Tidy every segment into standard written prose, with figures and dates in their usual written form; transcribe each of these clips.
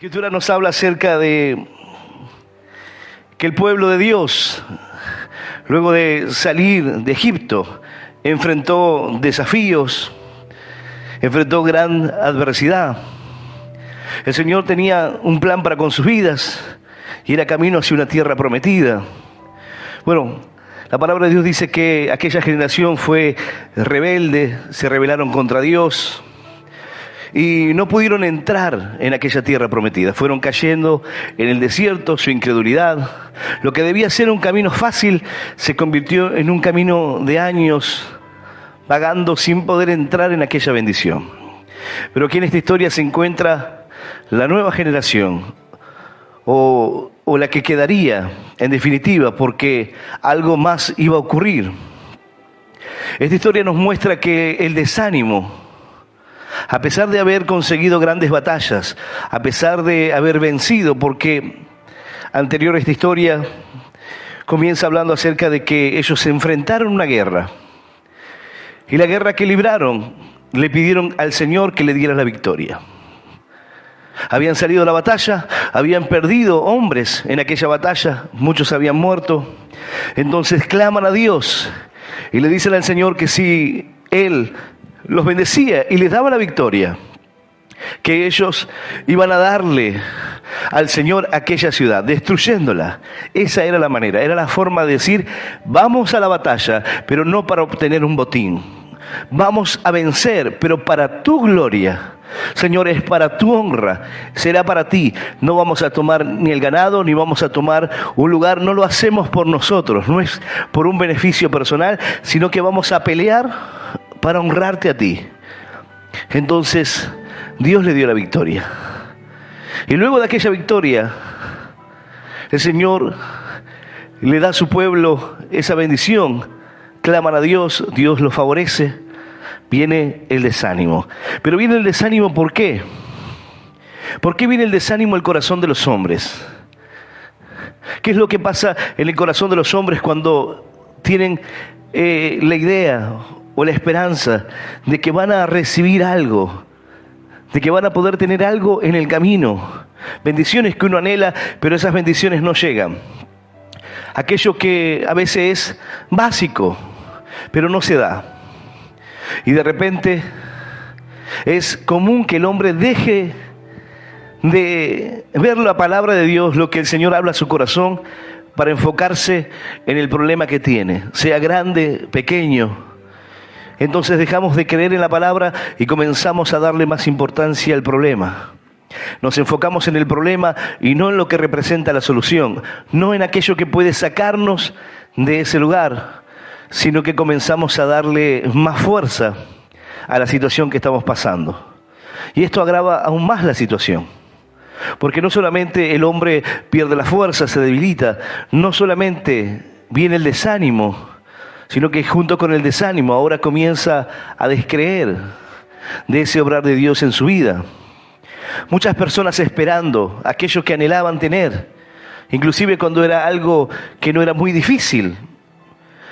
Escritura nos habla acerca de que el pueblo de Dios, luego de salir de Egipto, enfrentó desafíos, enfrentó gran adversidad. El Señor tenía un plan para con sus vidas y era camino hacia una tierra prometida. Bueno, la palabra de Dios dice que aquella generación fue rebelde, se rebelaron contra Dios y no pudieron entrar en aquella tierra prometida. Fueron cayendo en el desierto, su incredulidad. Lo que debía ser un camino fácil se convirtió en un camino de años vagando sin poder entrar en aquella bendición. Pero aquí en esta historia se encuentra la nueva generación, o la que quedaría en definitiva, porque algo más iba a ocurrir. Esta historia nos muestra que el desánimo, a pesar de haber conseguido grandes batallas, a pesar de haber vencido, porque anterior a esta historia comienza hablando acerca de que ellos se enfrentaron a una guerra, y la guerra que libraron le pidieron al Señor que le diera la victoria. Habían salido a la batalla, habían perdido hombres en aquella batalla, muchos habían muerto. Entonces claman a Dios y le dicen al Señor que si Él los bendecía y les daba la victoria, que ellos iban a darle al Señor aquella ciudad, destruyéndola. Esa era la manera, era la forma de decir: vamos a la batalla, pero no para obtener un botín. Vamos a vencer, pero para tu gloria. Señor, es para tu honra, será para ti. No vamos a tomar ni el ganado, ni vamos a tomar un lugar. No lo hacemos por nosotros, no es por un beneficio personal, sino que vamos a pelear para honrarte a ti. Entonces Dios le dio la victoria. Y luego de aquella victoria, el Señor le da a su pueblo esa bendición. Claman a Dios, Dios los favorece. Viene el desánimo. Pero viene el desánimo, ¿por qué? ¿Por qué viene el desánimo al corazón de los hombres? ¿Qué es lo que pasa en el corazón de los hombres cuando tienen la idea o la esperanza de que van a recibir algo, de que van a poder tener algo en el camino? Bendiciones que uno anhela, pero esas bendiciones no llegan. Aquello que a veces es básico, pero no se da. Y de repente es común que el hombre deje de ver la palabra de Dios, lo que el Señor habla a su corazón, para enfocarse en el problema que tiene, sea grande, pequeño. Entonces dejamos de creer en la palabra y comenzamos a darle más importancia al problema. Nos enfocamos en el problema y no en lo que representa la solución, no en aquello que puede sacarnos de ese lugar, sino que comenzamos a darle más fuerza a la situación que estamos pasando. Y esto agrava aún más la situación, porque no solamente el hombre pierde la fuerza, se debilita, no solamente viene el desánimo, sino que junto con el desánimo ahora comienza a descreer de ese obrar de Dios en su vida. Muchas personas esperando aquello que anhelaban tener, inclusive cuando era algo que no era muy difícil.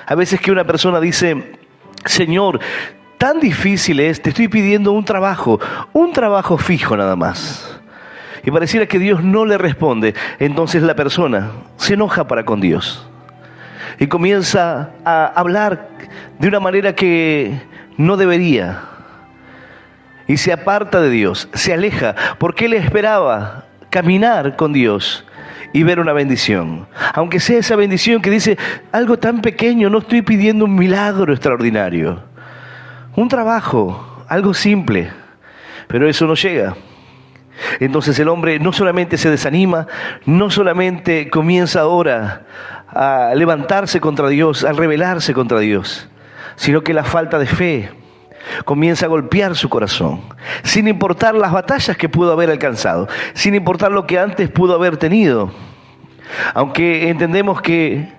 A veces que una persona dice: Señor, tan difícil es, te estoy pidiendo un trabajo fijo nada más. Y pareciera que Dios no le responde. Entonces la persona se enoja para con Dios y comienza a hablar de una manera que no debería. Y se aparta de Dios, se aleja, porque él esperaba caminar con Dios y ver una bendición. Aunque sea esa bendición que dice algo tan pequeño, no estoy pidiendo un milagro extraordinario. Un trabajo, algo simple, pero eso no llega. Entonces el hombre no solamente se desanima, no solamente comienza ahora a levantarse contra Dios, a rebelarse contra Dios, sino que la falta de fe comienza a golpear su corazón, sin importar las batallas que pudo haber alcanzado, sin importar lo que antes pudo haber tenido. Aunque entendemos que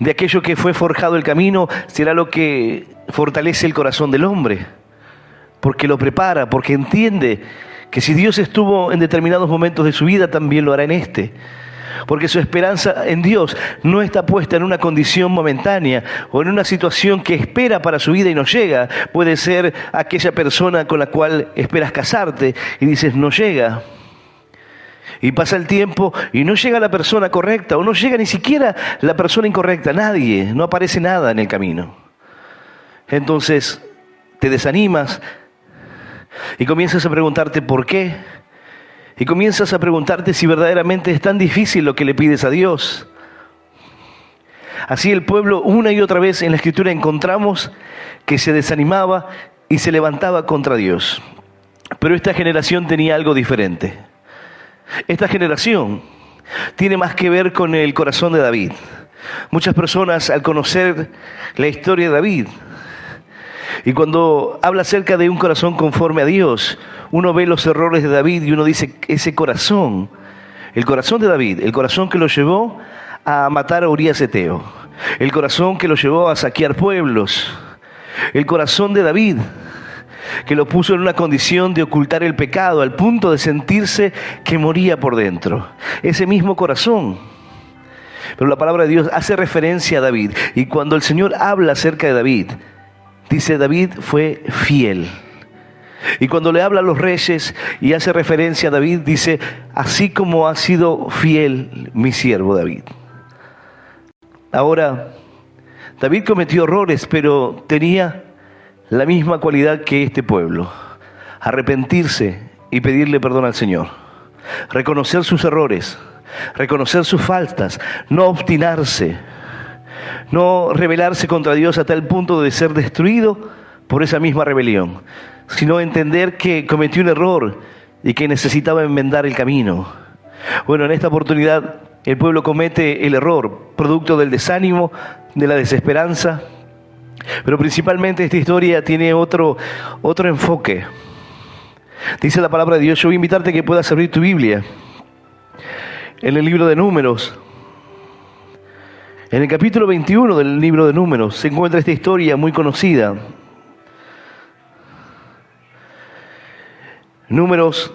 de aquello que fue forjado el camino será lo que fortalece el corazón del hombre, porque lo prepara, porque entiende que si Dios estuvo en determinados momentos de su vida, también lo hará en este. Porque su esperanza en Dios no está puesta en una condición momentánea o en una situación que espera para su vida y no llega. Puede ser aquella persona con la cual esperas casarte y dices no llega. Y pasa el tiempo y no llega la persona correcta, o no llega ni siquiera la persona incorrecta, nadie, no aparece nada en el camino. Entonces te desanimas y comienzas a preguntarte por qué. Y comienzas a preguntarte si verdaderamente es tan difícil lo que le pides a Dios. Así el pueblo, una y otra vez en la Escritura encontramos que se desanimaba y se levantaba contra Dios. Pero esta generación tenía algo diferente. Esta generación tiene más que ver con el corazón de David. Muchas personas, al conocer la historia de David, y cuando habla acerca de un corazón conforme a Dios, uno ve los errores de David y uno dice, ese corazón, el corazón de David, el corazón que lo llevó a matar a Urías Eteo, el corazón que lo llevó a saquear pueblos, el corazón de David que lo puso en una condición de ocultar el pecado al punto de sentirse que moría por dentro. Ese mismo corazón. Pero la palabra de Dios hace referencia a David, y cuando el Señor habla acerca de David, dice David fue fiel. Y cuando le habla a los reyes y hace referencia a David, dice, así como ha sido fiel mi siervo David. Ahora, David cometió errores, pero tenía la misma cualidad que este pueblo: arrepentirse y pedirle perdón al Señor, reconocer sus errores, reconocer sus faltas, no obstinarse, no rebelarse contra Dios a tal punto de ser destruido por esa misma rebelión, sino entender que cometió un error y que necesitaba enmendar el camino. Bueno, en esta oportunidad el pueblo comete el error, producto del desánimo, de la desesperanza, pero principalmente esta historia tiene otro enfoque. Dice la palabra de Dios, yo voy a invitarte a que puedas abrir tu Biblia en el libro de Números. En el capítulo 21 del libro de Números se encuentra esta historia muy conocida. Números,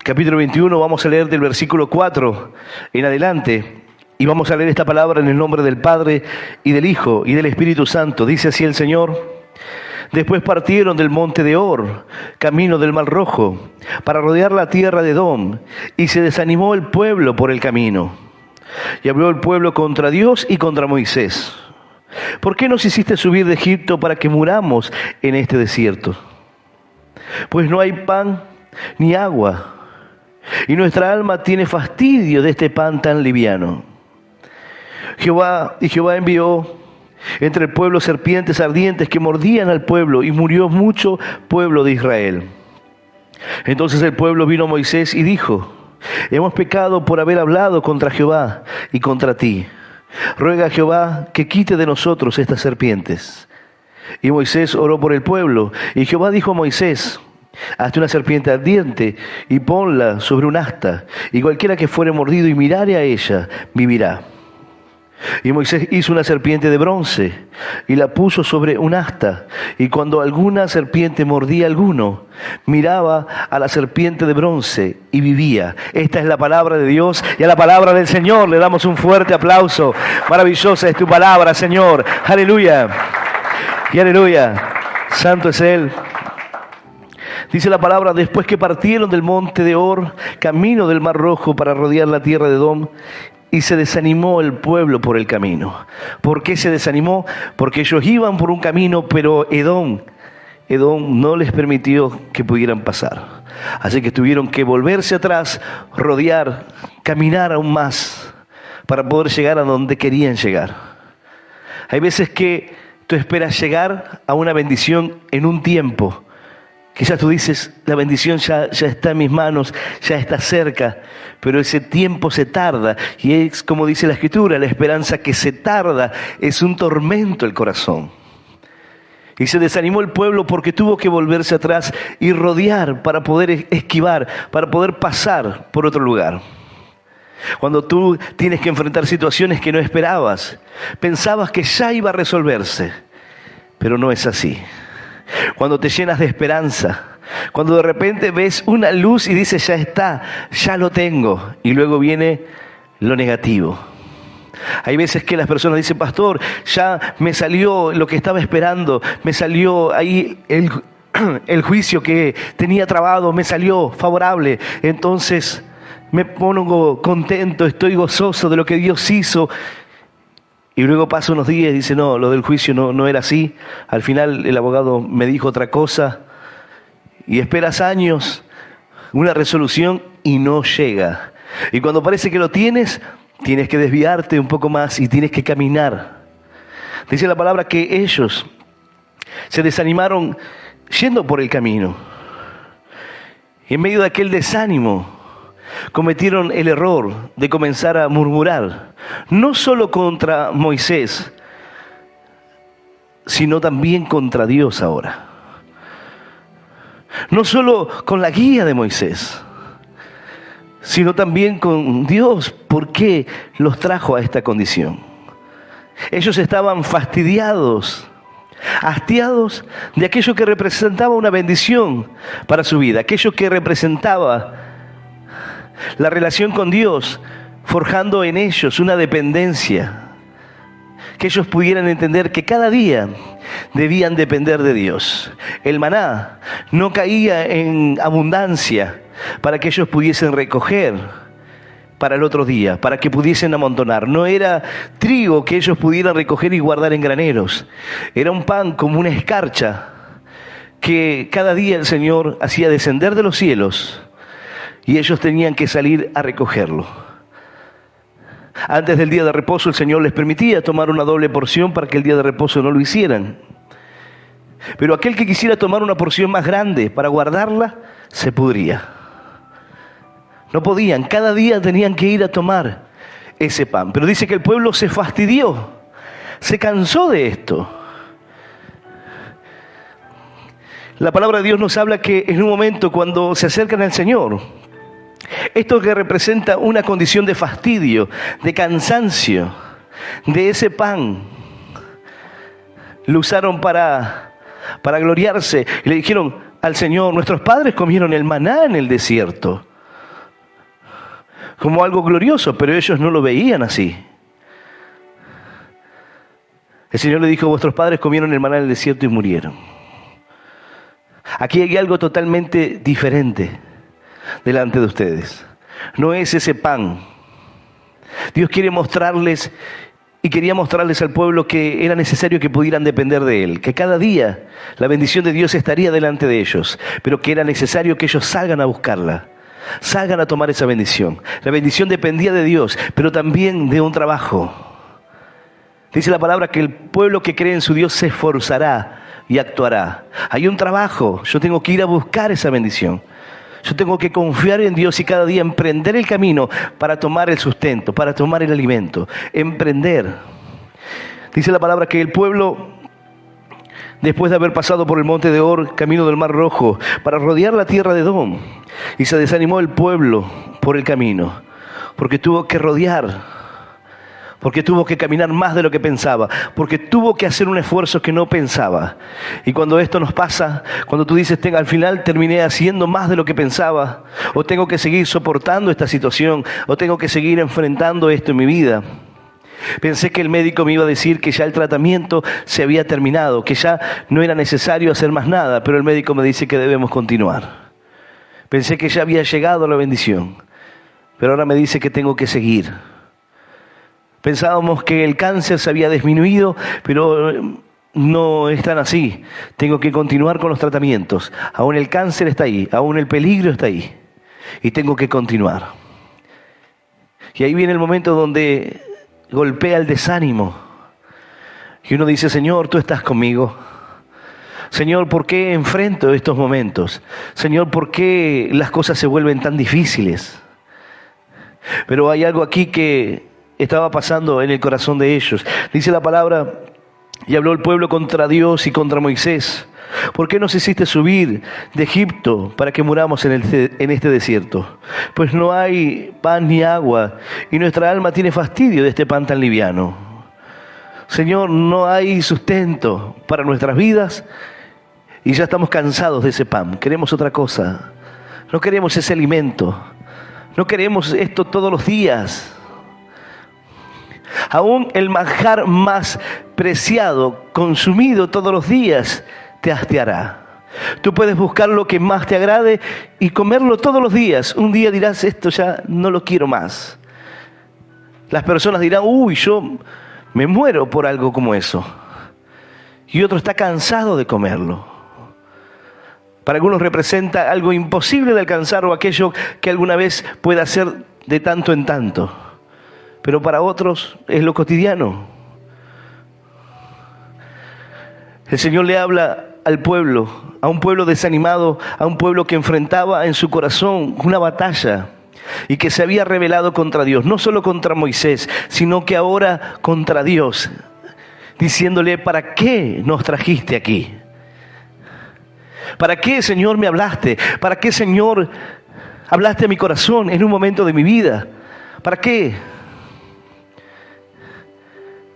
capítulo 21, vamos a leer del versículo 4 en adelante. Y vamos a leer esta palabra en el nombre del Padre, y del Hijo, y del Espíritu Santo. Dice así el Señor: después partieron del monte de Or, camino del Mar Rojo, para rodear la tierra de Edom, y se desanimó el pueblo por el camino. Y habló el pueblo contra Dios y contra Moisés: ¿por qué nos hiciste subir de Egipto para que muramos en este desierto? Pues no hay pan ni agua, y nuestra alma tiene fastidio de este pan tan liviano. Jehová envió entre el pueblo serpientes ardientes que mordían al pueblo, y murió mucho pueblo de Israel. Entonces el pueblo vino a Moisés y dijo: hemos pecado por haber hablado contra Jehová y contra ti. Ruega a Jehová que quite de nosotros estas serpientes. Y Moisés oró por el pueblo, y Jehová dijo a Moisés: hazte una serpiente ardiente y ponla sobre un asta, y cualquiera que fuere mordido y mirare a ella, vivirá. Y Moisés hizo una serpiente de bronce y la puso sobre un asta, y cuando alguna serpiente mordía a alguno, miraba a la serpiente de bronce y vivía. Esta es la palabra de Dios, y a la palabra del Señor le damos un fuerte aplauso. Maravillosa es tu palabra, Señor. Aleluya y aleluya. Santo es Él. Dice la palabra: después que partieron del monte de Or, camino del Mar Rojo, para rodear la tierra de Edom, y se desanimó el pueblo por el camino. ¿Por qué se desanimó? Porque ellos iban por un camino, pero Edom no les permitió que pudieran pasar. Así que tuvieron que volverse atrás, rodear, caminar aún más para poder llegar a donde querían llegar. Hay veces que tú esperas llegar a una bendición en un tiempo. Quizás tú dices, la bendición ya está en mis manos, ya está cerca, pero ese tiempo se tarda, y es como dice la Escritura, la esperanza que se tarda es un tormento el corazón. Y se desanimó el pueblo porque tuvo que volverse atrás y rodear para poder esquivar, para poder pasar por otro lugar. Cuando tú tienes que enfrentar situaciones que no esperabas, pensabas que ya iba a resolverse, pero no es así. Cuando te llenas de esperanza, cuando de repente ves una luz y dices, ya está, ya lo tengo, y luego viene lo negativo. Hay veces que las personas dicen: pastor, ya me salió lo que estaba esperando, me salió ahí el juicio que tenía trabado, me salió favorable. Entonces me pongo contento, estoy gozoso de lo que Dios hizo. Y luego pasan unos días y dice, no, lo del juicio no era así. Al final el abogado me dijo otra cosa. Y esperas años, una resolución y no llega. Y cuando parece que lo tienes, tienes que desviarte un poco más y tienes que caminar. Dice la palabra que ellos se desanimaron yendo por el camino. Y en medio de aquel desánimo, cometieron el error de comenzar a murmurar, no solo contra Moisés, sino también contra Dios ahora. No solo con la guía de Moisés, sino también con Dios. ¿Por qué los trajo a esta condición? Ellos estaban fastidiados, hastiados de aquello que representaba una bendición para su vida, aquello que representaba la relación con Dios, forjando en ellos una dependencia, que ellos pudieran entender que cada día debían depender de Dios. El maná no caía en abundancia para que ellos pudiesen recoger para el otro día, para que pudiesen amontonar. No era trigo que ellos pudieran recoger y guardar en graneros. Era un pan como una escarcha que cada día el Señor hacía descender de los cielos y ellos tenían que salir a recogerlo. Antes del día de reposo el Señor les permitía tomar una doble porción para que el día de reposo no lo hicieran. Pero aquel que quisiera tomar una porción más grande para guardarla, se pudría. No podían, cada día tenían que ir a tomar ese pan. Pero dice que el pueblo se fastidió, se cansó de esto. La palabra de Dios nos habla que en un momento cuando se acercan al Señor, esto que representa una condición de fastidio, de cansancio, de ese pan, lo usaron para gloriarse. Y le dijeron al Señor, nuestros padres comieron el maná en el desierto, como algo glorioso, pero ellos no lo veían así. El Señor le dijo, vuestros padres comieron el maná en el desierto y murieron. Aquí hay algo totalmente diferente delante de ustedes. No es ese pan. Dios quiere mostrarles y quería mostrarles al pueblo que era necesario que pudieran depender de Él, que cada día la bendición de Dios estaría delante de ellos, pero que era necesario que ellos salgan a buscarla, salgan a tomar esa bendición. La bendición dependía de Dios, pero también de un trabajo. Dice la palabra que el pueblo que cree en su Dios se esforzará y actuará. Hay un trabajo, yo tengo que ir a buscar esa bendición. Yo tengo que confiar en Dios y cada día emprender el camino para tomar el sustento, para tomar el alimento. Emprender. Dice la palabra que el pueblo, después de haber pasado por el monte de Or, camino del Mar Rojo, para rodear la tierra de Edom, y se desanimó el pueblo por el camino, porque tuvo que rodear, porque tuvo que caminar más de lo que pensaba, porque tuvo que hacer un esfuerzo que no pensaba. Y cuando esto nos pasa, cuando tú dices, al final terminé haciendo más de lo que pensaba, o tengo que seguir soportando esta situación, o tengo que seguir enfrentando esto en mi vida. Pensé que el médico me iba a decir que ya el tratamiento se había terminado, que ya no era necesario hacer más nada, pero el médico me dice que debemos continuar. Pensé que ya había llegado la bendición, pero ahora me dice que tengo que seguir. Pensábamos que el cáncer se había disminuido, pero no es tan así. Tengo que continuar con los tratamientos. Aún el cáncer está ahí, aún el peligro está ahí. Y tengo que continuar. Y ahí viene el momento donde golpea el desánimo. Y uno dice, Señor, tú estás conmigo. Señor, ¿por qué enfrento estos momentos? Señor, ¿por qué las cosas se vuelven tan difíciles? Pero hay algo aquí que estaba pasando en el corazón de ellos. Dice la palabra, y habló el pueblo contra Dios y contra Moisés. ¿Por qué nos hiciste subir de Egipto para que muramos en este desierto? Pues no hay pan ni agua, y nuestra alma tiene fastidio de este pan tan liviano. Señor, no hay sustento para nuestras vidas, y ya estamos cansados de ese pan. Queremos otra cosa. No queremos ese alimento. No queremos esto todos los días. Aún el manjar más preciado, consumido todos los días, te hastiará. Tú puedes buscar lo que más te agrade y comerlo todos los días. Un día dirás, esto ya no lo quiero más. Las personas dirán, uy, yo me muero por algo como eso. Y otro está cansado de comerlo. Para algunos representa algo imposible de alcanzar o aquello que alguna vez pueda hacer de tanto en tanto. Pero para otros es lo cotidiano. El Señor le habla al pueblo, a un pueblo desanimado, a un pueblo que enfrentaba en su corazón una batalla y que se había rebelado contra Dios, no solo contra Moisés, sino que ahora contra Dios, diciéndole, ¿para qué nos trajiste aquí? ¿Para qué, Señor, me hablaste? ¿Para qué, Señor, hablaste a mi corazón en un momento de mi vida? ¿Para qué?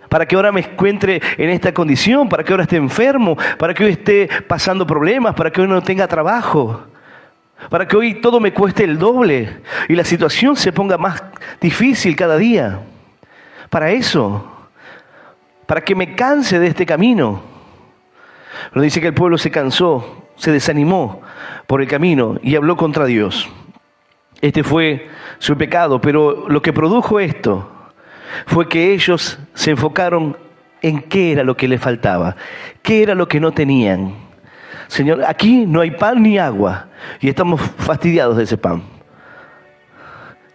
¿Para que ahora me encuentre en esta condición? ¿Para que ahora esté enfermo? ¿Para que hoy esté pasando problemas? ¿Para que hoy no tenga trabajo? ¿Para que hoy todo me cueste el doble y la situación se ponga más difícil cada día? Para eso, para que me canse de este camino. Pero dice que el pueblo se cansó, se desanimó por el camino y habló contra Dios. Este fue su pecado, pero lo que produjo esto fue que ellos se enfocaron en qué era lo que les faltaba, qué era lo que no tenían. Señor, aquí no hay pan ni agua y estamos fastidiados de ese pan.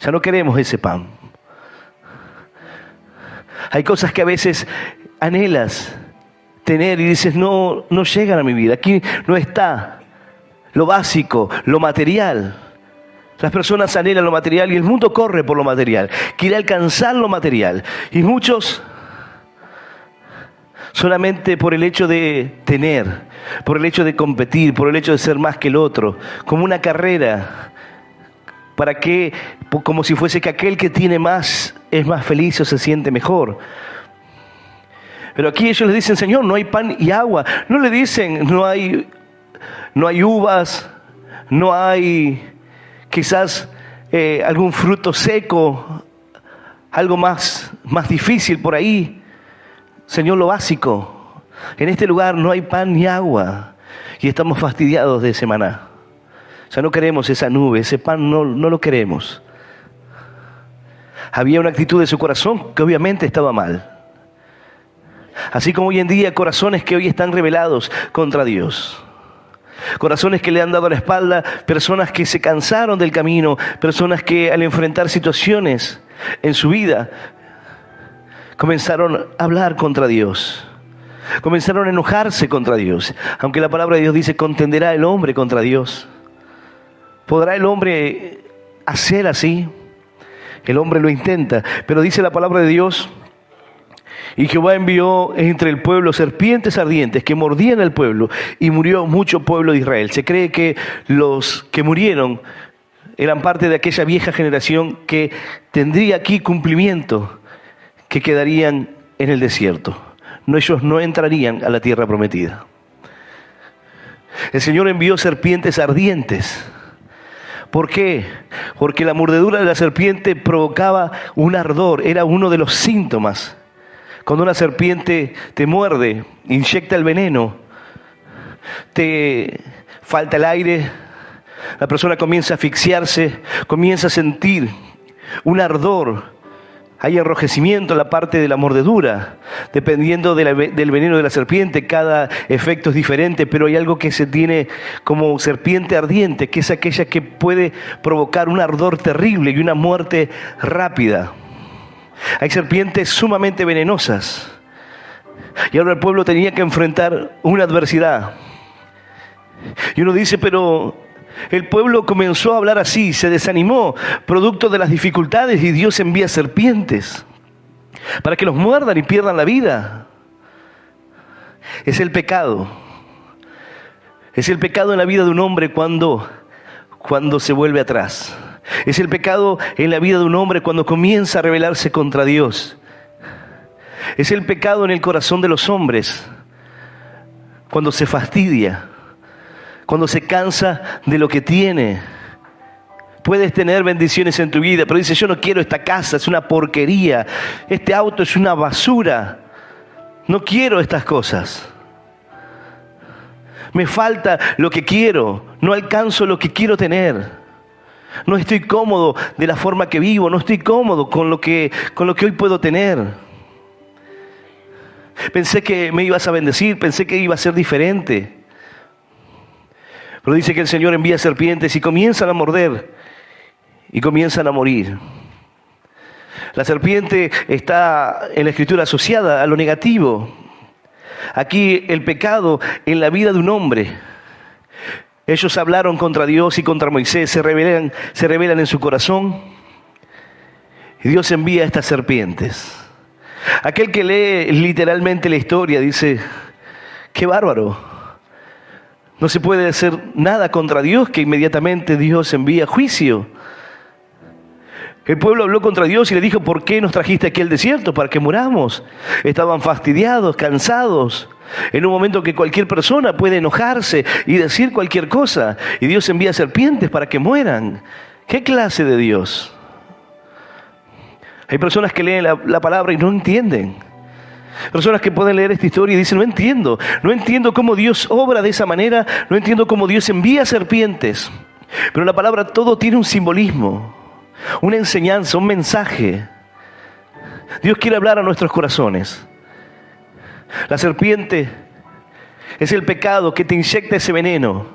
Ya no queremos ese pan. Hay cosas que a veces anhelas tener y dices, no llegan a mi vida. Aquí no está lo básico, lo material. Las personas anhelan lo material y el mundo corre por lo material. Quiere alcanzar lo material. Y muchos, solamente por el hecho de tener, por el hecho de competir, por el hecho de ser más que el otro, como una carrera, para que, como si fuese que aquel que tiene más es más feliz o se siente mejor. Pero aquí ellos le dicen, Señor, no hay pan y agua. No le dicen, no hay uvas, no hay quizás algún fruto seco, algo más difícil por ahí. Señor, lo básico. En este lugar no hay pan ni agua y estamos fastidiados de ese maná. Ya no queremos esa nube, ese pan no lo queremos. Había una actitud de su corazón que obviamente estaba mal. Así como hoy en día corazones que hoy están rebelados contra Dios. Corazones que le han dado la espalda, personas que se cansaron del camino, personas que al enfrentar situaciones en su vida comenzaron a hablar contra Dios, comenzaron a enojarse contra Dios. Aunque la palabra de Dios dice, contenderá el hombre contra Dios. ¿Podrá el hombre hacer así? El hombre lo intenta, pero dice la palabra de Dios, y Jehová envió entre el pueblo serpientes ardientes que mordían al pueblo y murió mucho pueblo de Israel. Se cree que los que murieron eran parte de aquella vieja generación que tendría aquí cumplimiento, que quedarían en el desierto. Ellos no entrarían a la tierra prometida. El Señor envió serpientes ardientes. ¿Por qué? Porque la mordedura de la serpiente provocaba un ardor, era uno de los síntomas. Cuando una serpiente te muerde, inyecta el veneno, te falta el aire, la persona comienza a asfixiarse, comienza a sentir un ardor, hay enrojecimiento en la parte de la mordedura, dependiendo del veneno de la serpiente, cada efecto es diferente, pero hay algo que se tiene como serpiente ardiente, que es aquella que puede provocar un ardor terrible y una muerte rápida. Hay serpientes sumamente venenosas. Y ahora el pueblo tenía que enfrentar una adversidad. Y uno dice, pero el pueblo comenzó a hablar así, se desanimó, producto de las dificultades, y Dios envía serpientes para que los muerdan y pierdan la vida. Es el pecado. Es el pecado en la vida de un hombre cuando se vuelve atrás. Es el pecado en la vida de un hombre cuando comienza a rebelarse contra Dios. Es el pecado en el corazón de los hombres cuando se fastidia, cuando se cansa de lo que tiene. Puedes tener bendiciones en tu vida, pero dices, yo no quiero esta casa, es una porquería, este auto es una basura, no quiero estas cosas. Me falta lo que quiero, no alcanzo lo que quiero tener. No estoy cómodo de la forma que vivo, no estoy cómodo con lo que hoy puedo tener. Pensé que me ibas a bendecir, pensé que iba a ser diferente. Pero dice que el Señor envía serpientes y comienzan a morder y comienzan a morir. La serpiente está en la Escritura asociada a lo negativo. Aquí el pecado en la vida de un hombre. Ellos hablaron contra Dios y contra Moisés, se rebelan en su corazón. Y Dios envía estas serpientes. Aquel que lee literalmente la historia dice, qué bárbaro. No se puede hacer nada contra Dios, que inmediatamente Dios envía juicio. El pueblo habló contra Dios y le dijo, ¿por qué nos trajiste aquí al desierto? Para que muramos. Estaban fastidiados, cansados. En un momento que cualquier persona puede enojarse y decir cualquier cosa. Y Dios envía serpientes para que mueran. ¿Qué clase de Dios? Hay personas que leen la palabra y no entienden. Personas que pueden leer esta historia y dicen, no entiendo cómo Dios obra de esa manera, no entiendo cómo Dios envía serpientes. Pero la palabra todo tiene un simbolismo, una enseñanza, un mensaje. Dios quiere hablar a nuestros corazones. La serpiente es el pecado que te inyecta ese veneno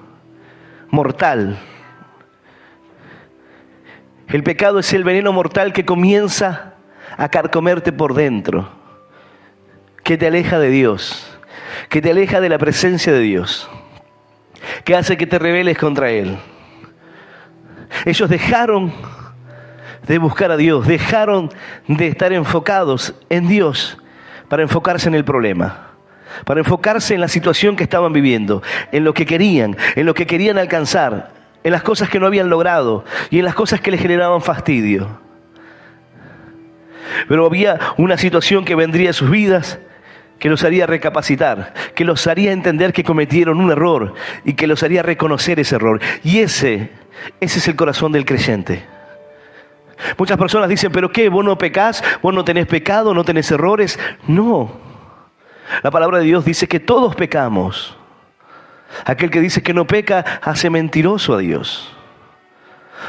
mortal. El pecado es el veneno mortal que comienza a carcomerte por dentro, que te aleja de Dios, que te aleja de la presencia de Dios, que hace que te rebeles contra Él. Ellos dejaron de buscar a Dios, dejaron de estar enfocados en Dios para enfocarse en el problema, para enfocarse en la situación que estaban viviendo, en lo que querían alcanzar, en las cosas que no habían logrado y en las cosas que les generaban fastidio. Pero había una situación que vendría a sus vidas que los haría recapacitar, que los haría entender que cometieron un error y que los haría reconocer ese error. Y ese es el corazón del creyente. Muchas personas dicen, ¿pero qué? ¿Vos no pecás? ¿Vos no tenés pecado? ¿No tenés errores? No. La palabra de Dios dice que todos pecamos. Aquel que dice que no peca hace mentiroso a Dios.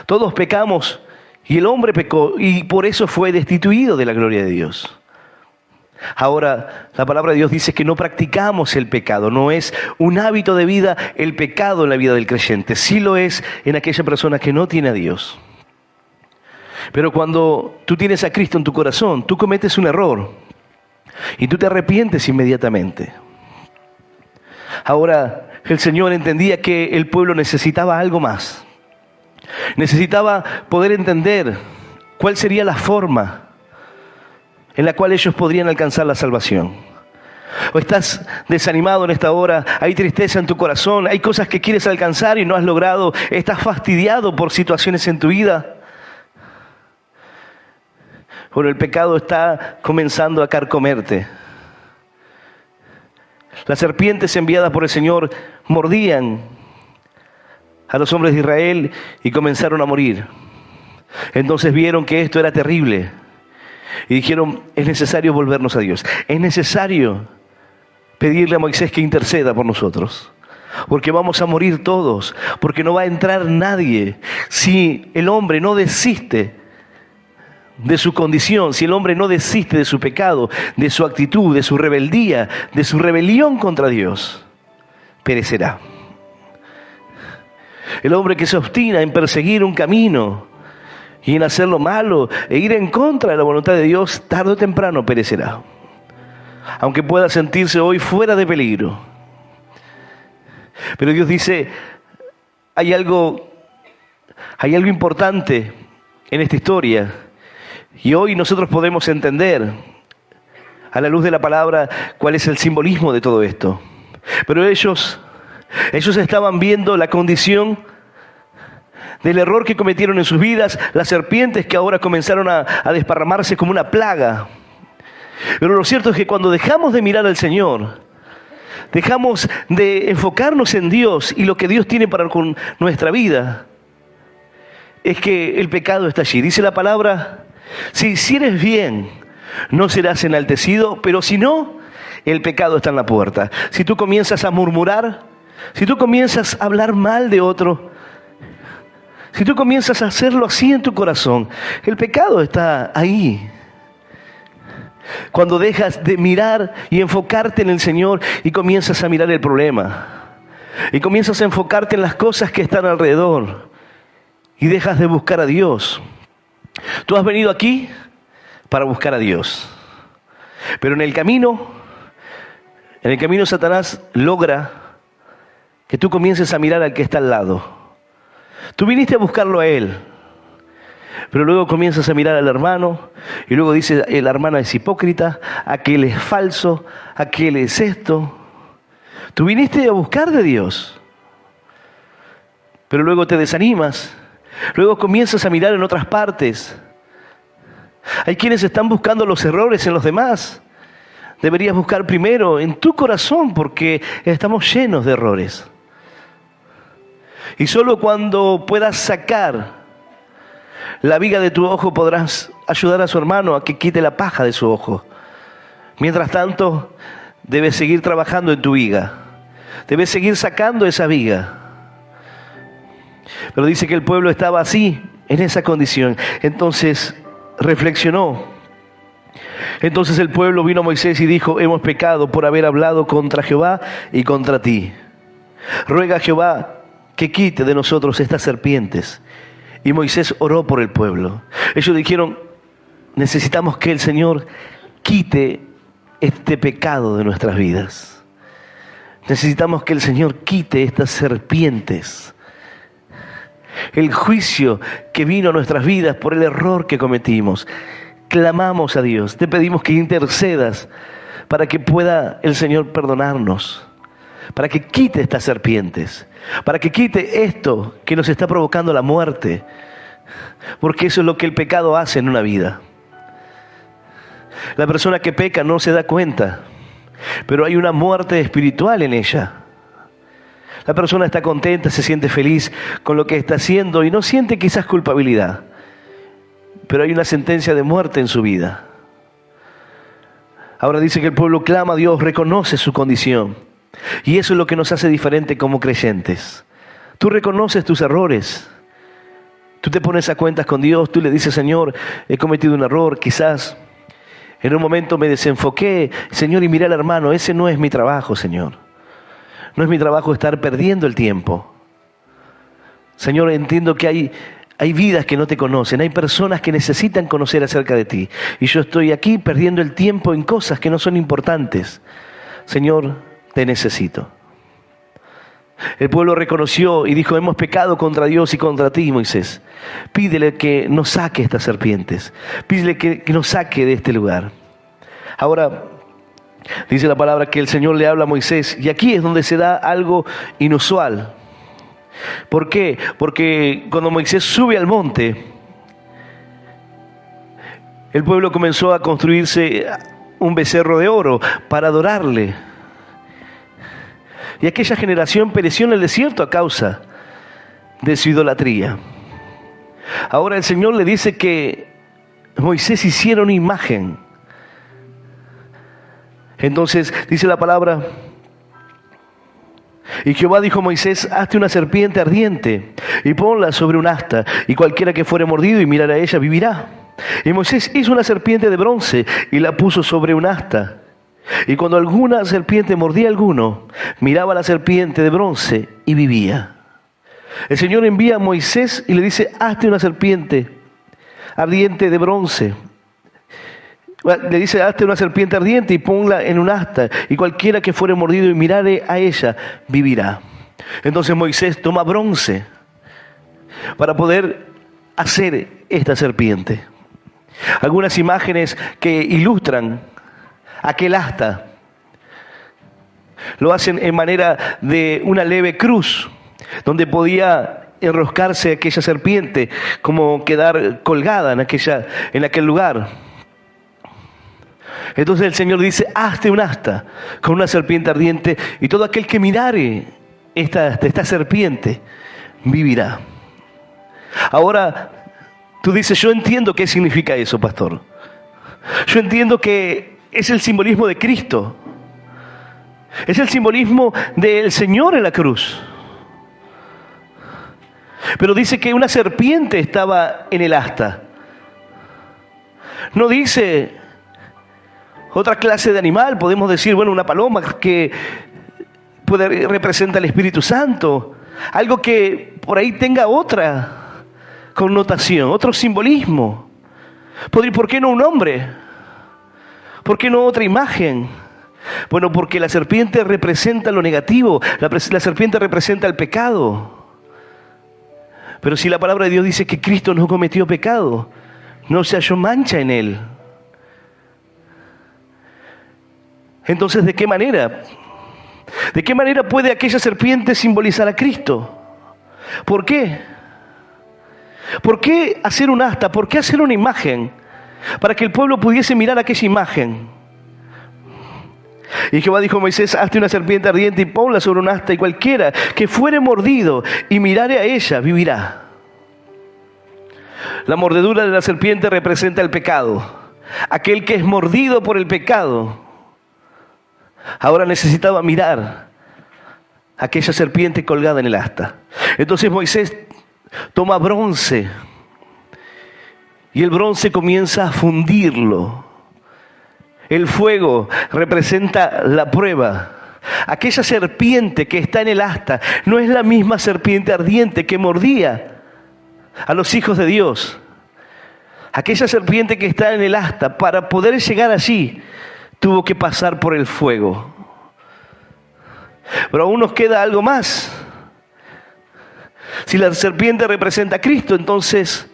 Todos pecamos y el hombre pecó y por eso fue destituido de la gloria de Dios. Ahora, la palabra de Dios dice que no practicamos el pecado. No es un hábito de vida el pecado en la vida del creyente. Sí lo es en aquella persona que no tiene a Dios. Pero cuando tú tienes a Cristo en tu corazón, tú cometes un error y tú te arrepientes inmediatamente. Ahora, el Señor entendía que el pueblo necesitaba algo más. Necesitaba poder entender cuál sería la forma en la cual ellos podrían alcanzar la salvación. O estás desanimado en esta hora, hay tristeza en tu corazón, hay cosas que quieres alcanzar y no has logrado, estás fastidiado por situaciones en tu vida. Bueno, el pecado está comenzando a carcomerte. Las serpientes enviadas por el Señor mordían a los hombres de Israel y comenzaron a morir. Entonces vieron que esto era terrible y dijeron, es necesario volvernos a Dios. Es necesario pedirle a Moisés que interceda por nosotros, porque vamos a morir todos, porque no va a entrar nadie. Si el hombre no desiste de su condición, si el hombre no desiste de su pecado, de su actitud, de su rebeldía, de su rebelión contra Dios, perecerá. El hombre que se obstina en perseguir un camino y en hacer lo malo e ir en contra de la voluntad de Dios, tarde o temprano perecerá. Aunque pueda sentirse hoy fuera de peligro. Pero Dios dice, hay algo importante en esta historia. Y hoy nosotros podemos entender, a la luz de la palabra, cuál es el simbolismo de todo esto. Pero ellos estaban viendo la condición del error que cometieron en sus vidas, las serpientes que ahora comenzaron a desparramarse como una plaga. Pero lo cierto es que cuando dejamos de mirar al Señor, dejamos de enfocarnos en Dios y lo que Dios tiene para con nuestra vida, es que el pecado está allí. Dice la palabra, si hicieres bien, no serás enaltecido, pero si no, el pecado está en la puerta. Si tú comienzas a murmurar, si tú comienzas a hablar mal de otro, si tú comienzas a hacerlo así en tu corazón, el pecado está ahí. Cuando dejas de mirar y enfocarte en el Señor y comienzas a mirar el problema, y comienzas a enfocarte en las cosas que están alrededor, y dejas de buscar a Dios. Tú has venido aquí para buscar a Dios, pero en el camino Satanás logra que tú comiences a mirar al que está al lado. Tú viniste a buscarlo a él, pero luego comienzas a mirar al hermano, y luego dice, el hermano es hipócrita, aquel es falso, aquel es esto. Tú viniste a buscar de Dios, pero luego te desanimas, luego comienzas a mirar en otras partes. Hay quienes están buscando los errores en los demás. Deberías buscar primero en tu corazón, porque estamos llenos de errores. Y solo cuando puedas sacar la viga de tu ojo podrás ayudar a su hermano a que quite la paja de su ojo. Mientras tanto, debes seguir trabajando en tu viga. Debes seguir sacando esa viga. Pero dice que el pueblo estaba así, en esa condición. Entonces reflexionó. Entonces el pueblo vino a Moisés y dijo, hemos pecado por haber hablado contra Jehová y contra ti. Ruega a Jehová que quite de nosotros estas serpientes. Y Moisés oró por el pueblo. Ellos dijeron, necesitamos que el Señor quite este pecado de nuestras vidas. Necesitamos que el Señor quite estas serpientes. El juicio que vino a nuestras vidas por el error que cometimos. Clamamos a Dios, te pedimos que intercedas para que pueda el Señor perdonarnos, para que quite estas serpientes, para que quite esto que nos está provocando la muerte, porque eso es lo que el pecado hace en una vida. La persona que peca no se da cuenta, pero hay una muerte espiritual en ella. La persona está contenta, se siente feliz con lo que está haciendo y no siente quizás culpabilidad, pero hay una sentencia de muerte en su vida. Ahora dice que el pueblo clama a Dios, reconoce su condición. Y eso es lo que nos hace diferente como creyentes. Tú reconoces tus errores. Tú te pones a cuentas con Dios, tú le dices, Señor, he cometido un error, quizás en un momento me desenfoqué, Señor, y miré al hermano, ese no es mi trabajo, Señor. No es mi trabajo estar perdiendo el tiempo. Señor, entiendo que hay vidas que no te conocen, hay personas que necesitan conocer acerca de ti. Y yo estoy aquí perdiendo el tiempo en cosas que no son importantes. Señor, te necesito. El pueblo reconoció y dijo, hemos pecado contra Dios y contra ti, Moisés. Pídele que nos saque estas serpientes. Pídele que nos saque de este lugar. Ahora, dice la palabra que el Señor le habla a Moisés. Y aquí es donde se da algo inusual. ¿Por qué? Porque cuando Moisés sube al monte, el pueblo comenzó a construirse un becerro de oro para adorarle. Y aquella generación pereció en el desierto a causa de su idolatría. Ahora el Señor le dice que Moisés hiciera una imagen. Entonces dice la palabra, y Jehová dijo a Moisés, hazte una serpiente ardiente y ponla sobre un asta, y cualquiera que fuere mordido y mirara a ella vivirá. Y Moisés hizo una serpiente de bronce y la puso sobre un asta. Y cuando alguna serpiente mordía a alguno, miraba a la serpiente de bronce y vivía. El Señor envía a Moisés y le dice, hazte una serpiente ardiente de bronce. Le dice, hazte una serpiente ardiente y ponla en un asta, y cualquiera que fuere mordido y mirare a ella, vivirá. Entonces Moisés toma bronce para poder hacer esta serpiente. Algunas imágenes que ilustran aquel asta lo hacen en manera de una leve cruz, donde podía enroscarse aquella serpiente, como quedar colgada en aquel lugar. Entonces el Señor dice, hazte un asta con una serpiente ardiente, y todo aquel que mirare esta serpiente vivirá. Ahora, tú dices, yo entiendo qué significa eso, pastor. Yo entiendo que es el simbolismo de Cristo. Es el simbolismo del Señor en la cruz. Pero dice que una serpiente estaba en el asta. No dice otra clase de animal, podemos decir, bueno, una paloma que representa al Espíritu Santo. Algo que por ahí tenga otra connotación, otro simbolismo. ¿Por qué no un hombre? ¿Por qué no otra imagen? Bueno, porque la serpiente representa lo negativo, la serpiente representa el pecado. Pero si la palabra de Dios dice que Cristo no cometió pecado, no se halló mancha en él. Entonces, ¿de qué manera? ¿De qué manera puede aquella serpiente simbolizar a Cristo? ¿Por qué? ¿Por qué hacer un asta? ¿Por qué hacer una imagen? Para que el pueblo pudiese mirar aquella imagen. Y Jehová dijo a Moisés: hazte una serpiente ardiente y ponla sobre un asta, y cualquiera que fuere mordido y mirare a ella, vivirá. La mordedura de la serpiente representa el pecado. Aquel que es mordido por el pecado, ahora necesitaba mirar a aquella serpiente colgada en el asta. Entonces Moisés toma bronce y el bronce comienza a fundirlo. El fuego representa la prueba. Aquella serpiente que está en el asta no es la misma serpiente ardiente que mordía a los hijos de Dios. Aquella serpiente que está en el asta, para poder llegar allí, tuvo que pasar por el fuego. Pero aún nos queda algo más. Si la serpiente representa a Cristo, entonces,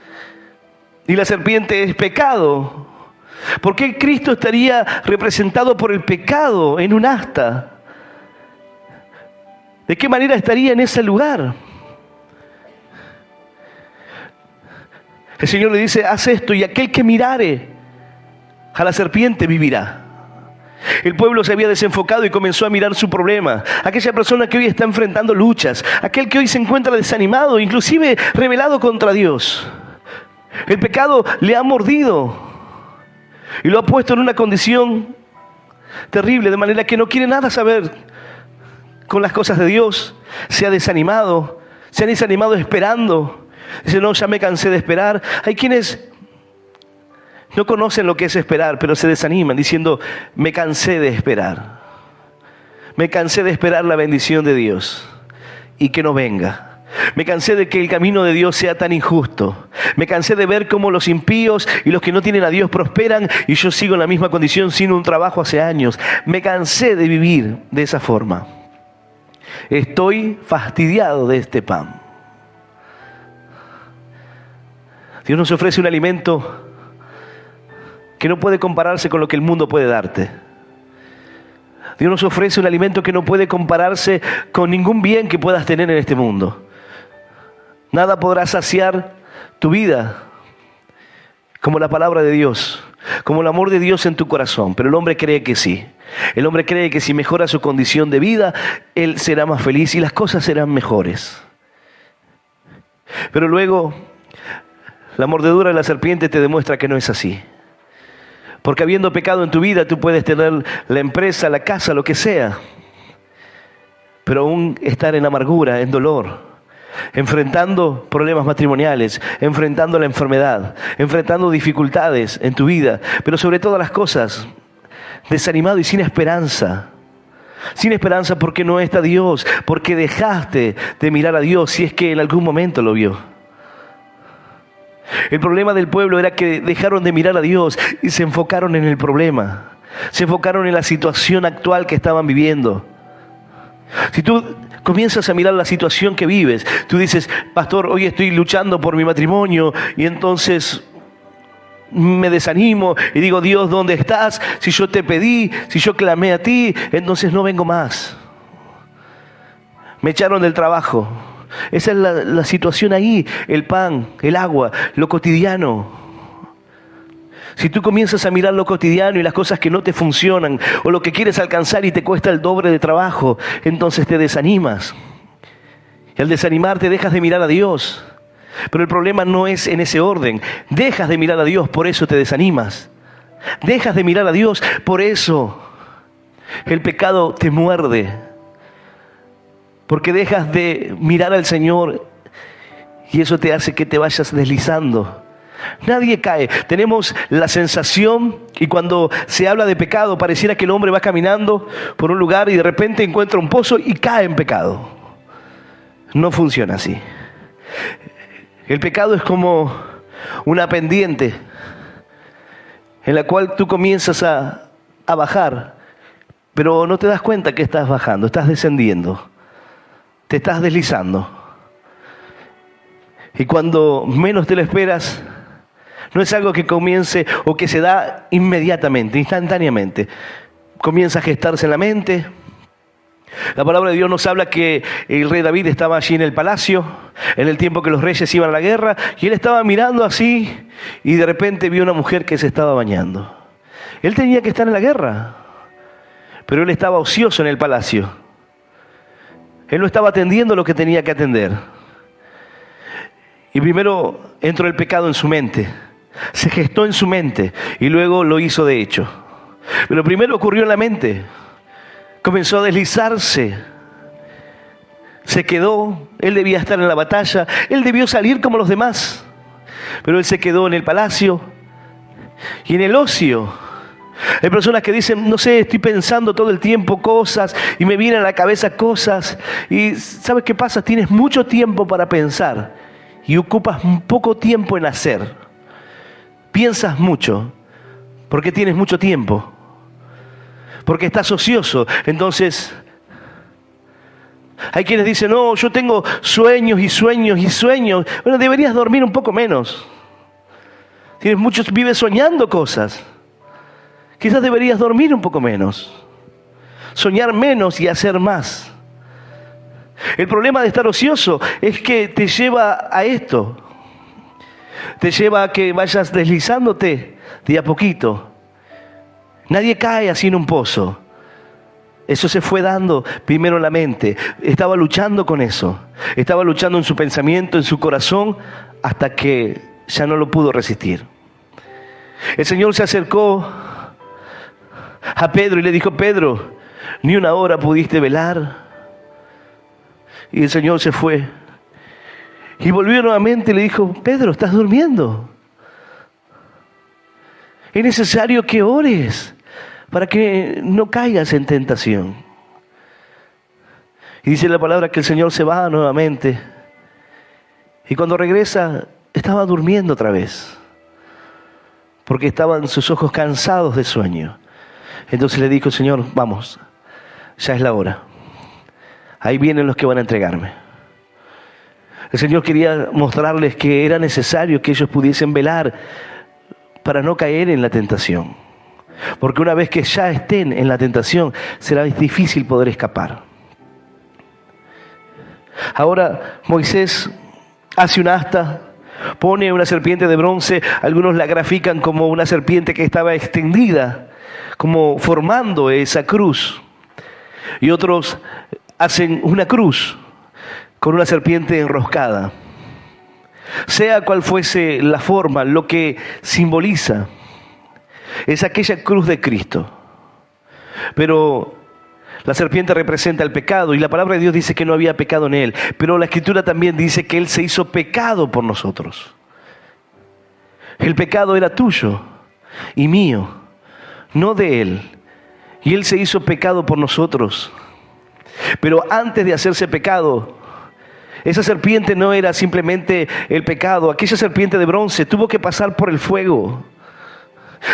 y la serpiente es pecado, ¿por qué Cristo estaría representado por el pecado en un asta? ¿De qué manera estaría en ese lugar? El Señor le dice: haz esto, y aquel que mirare a la serpiente vivirá. El pueblo se había desenfocado y comenzó a mirar su problema. Aquella persona que hoy está enfrentando luchas, aquel que hoy se encuentra desanimado, inclusive rebelado contra Dios. El pecado le ha mordido y lo ha puesto en una condición terrible, de manera que no quiere nada saber con las cosas de Dios. Se ha desanimado esperando. Dice: no, ya me cansé de esperar. Hay quienes no conocen lo que es esperar, pero se desaniman diciendo: me cansé de esperar. Me cansé de esperar la bendición de Dios y que no venga. Me cansé de que el camino de Dios sea tan injusto. Me cansé de ver cómo los impíos y los que no tienen a Dios prosperan y yo sigo en la misma condición sin un trabajo hace años. Me cansé de vivir de esa forma. Estoy fastidiado de este pan. Dios nos ofrece un alimento que no puede compararse con lo que el mundo puede darte. Dios nos ofrece un alimento que no puede compararse con ningún bien que puedas tener en este mundo. Nada podrá saciar tu vida como la palabra de Dios, como el amor de Dios en tu corazón. Pero el hombre cree que sí. El hombre cree que si mejora su condición de vida, él será más feliz y las cosas serán mejores. Pero luego, la mordedura de la serpiente te demuestra que no es así. Porque habiendo pecado en tu vida, tú puedes tener la empresa, la casa, lo que sea, pero aún estar en amargura, en dolor, enfrentando problemas matrimoniales, enfrentando la enfermedad, enfrentando dificultades en tu vida, pero sobre todas las cosas, desanimado y sin esperanza. Sin esperanza porque no está Dios, porque dejaste de mirar a Dios si es que en algún momento lo vio. El problema del pueblo era que dejaron de mirar a Dios y se enfocaron en el problema. Se enfocaron en la situación actual que estaban viviendo. Si tú comienzas a mirar la situación que vives, tú dices: pastor, hoy estoy luchando por mi matrimonio, y entonces me desanimo y digo: Dios, ¿dónde estás? Si yo te pedí, si yo clamé a ti, entonces no vengo más. Me echaron del trabajo. Esa es la situación ahí, el pan, el agua, lo cotidiano. Si tú comienzas a mirar lo cotidiano y las cosas que no te funcionan, o lo que quieres alcanzar y te cuesta el doble de trabajo, entonces te desanimas. Y al desanimarte dejas de mirar a Dios. Pero el problema no es en ese orden. Dejas de mirar a Dios, por eso te desanimas. Dejas de mirar a Dios, por eso El pecado te muerde porque dejas de mirar al Señor y eso te hace que te vayas deslizando. Nadie cae. Tenemos la sensación, y cuando se habla de pecado, pareciera que el hombre va caminando por un lugar y de repente encuentra un pozo y cae en pecado. No funciona así. El pecado es como una pendiente en la cual tú comienzas a bajar, pero no te das cuenta que estás bajando, estás descendiendo, te estás deslizando. Y cuando menos te lo esperas, no es algo que comience o que se da inmediatamente, instantáneamente. Comienza a gestarse en la mente. La palabra de Dios nos habla que el rey David estaba allí en el palacio, en el tiempo que los reyes iban a la guerra, y él estaba mirando así, y de repente vio una mujer que se estaba bañando. Él tenía que estar en la guerra, pero él estaba ocioso en el palacio. Él no estaba atendiendo lo que tenía que atender. Y primero entró el pecado en su mente, se gestó en su mente, y luego lo hizo de hecho. Pero primero ocurrió en la mente. Comenzó a deslizarse, se quedó, él debía estar en la batalla, él debió salir como los demás, pero él se quedó en el palacio y en el ocio. Hay personas que dicen, no sé, estoy pensando todo el tiempo cosas y me vienen a la cabeza cosas, y ¿sabes qué pasa? Tienes mucho tiempo para pensar y ocupas poco tiempo en hacer. Piensas mucho porque tienes mucho tiempo. Porque estás ocioso. Entonces, hay quienes dicen, no, yo tengo sueños y sueños y sueños. Bueno, deberías dormir un poco menos. Tienes muchos, vives soñando cosas. Quizás deberías dormir un poco menos. Soñar menos y hacer más. El problema de estar ocioso es que te lleva a esto. Te lleva a que vayas deslizándote de a poquito. Nadie cae así en un pozo. Eso se fue dando primero en la mente. Estaba luchando con eso. Estaba luchando en su pensamiento, en su corazón, hasta que ya no lo pudo resistir. El Señor se acercó a Pedro y le dijo, Pedro, ni una hora pudiste velar. Y el Señor se fue. Y volvió nuevamente y le dijo, Pedro, ¿estás durmiendo? Es necesario que ores para que no caigas en tentación. Y dice la palabra que el Señor se va nuevamente. Y cuando regresa, estaba durmiendo otra vez. Porque estaban sus ojos cansados de sueño. Entonces le dijo, Señor, vamos, ya es la hora. Ahí vienen los que van a entregarme. El Señor quería mostrarles que era necesario que ellos pudiesen velar para no caer en la tentación. Porque una vez que ya estén en la tentación, será difícil poder escapar. Ahora Moisés hace un asta, pone una serpiente de bronce. Algunos la grafican como una serpiente que estaba extendida, como formando esa cruz. Y otros hacen una cruz con una serpiente enroscada. Sea cual fuese la forma, lo que simboliza es aquella cruz de Cristo. Pero la serpiente representa el pecado y la palabra de Dios dice que no había pecado en él. Pero la Escritura también dice que él se hizo pecado por nosotros. El pecado era tuyo y mío, no de él. Y él se hizo pecado por nosotros. Pero antes de hacerse pecado, esa serpiente no era simplemente el pecado. Aquella serpiente de bronce tuvo que pasar por el fuego.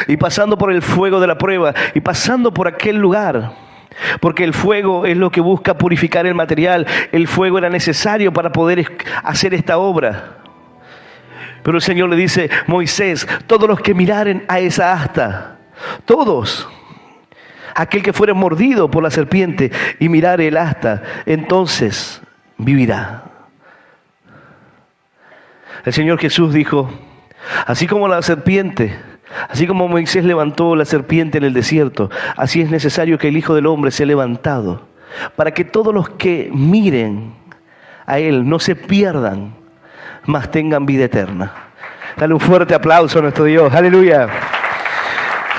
Y pasando por el fuego de la prueba, y pasando por aquel lugar, porque el fuego es lo que busca purificar el material. El fuego era necesario para poder hacer esta obra. Pero el Señor le dice, Moisés, todos los que miraren a esa asta, todos, aquel que fuere mordido por la serpiente y mirare el asta, entonces vivirá. El Señor Jesús dijo, así como la serpiente, así como Moisés levantó la serpiente en el desierto, así es necesario que el Hijo del Hombre sea levantado, para que todos los que miren a Él no se pierdan, mas tengan vida eterna. Dale un fuerte aplauso a nuestro Dios. Aleluya.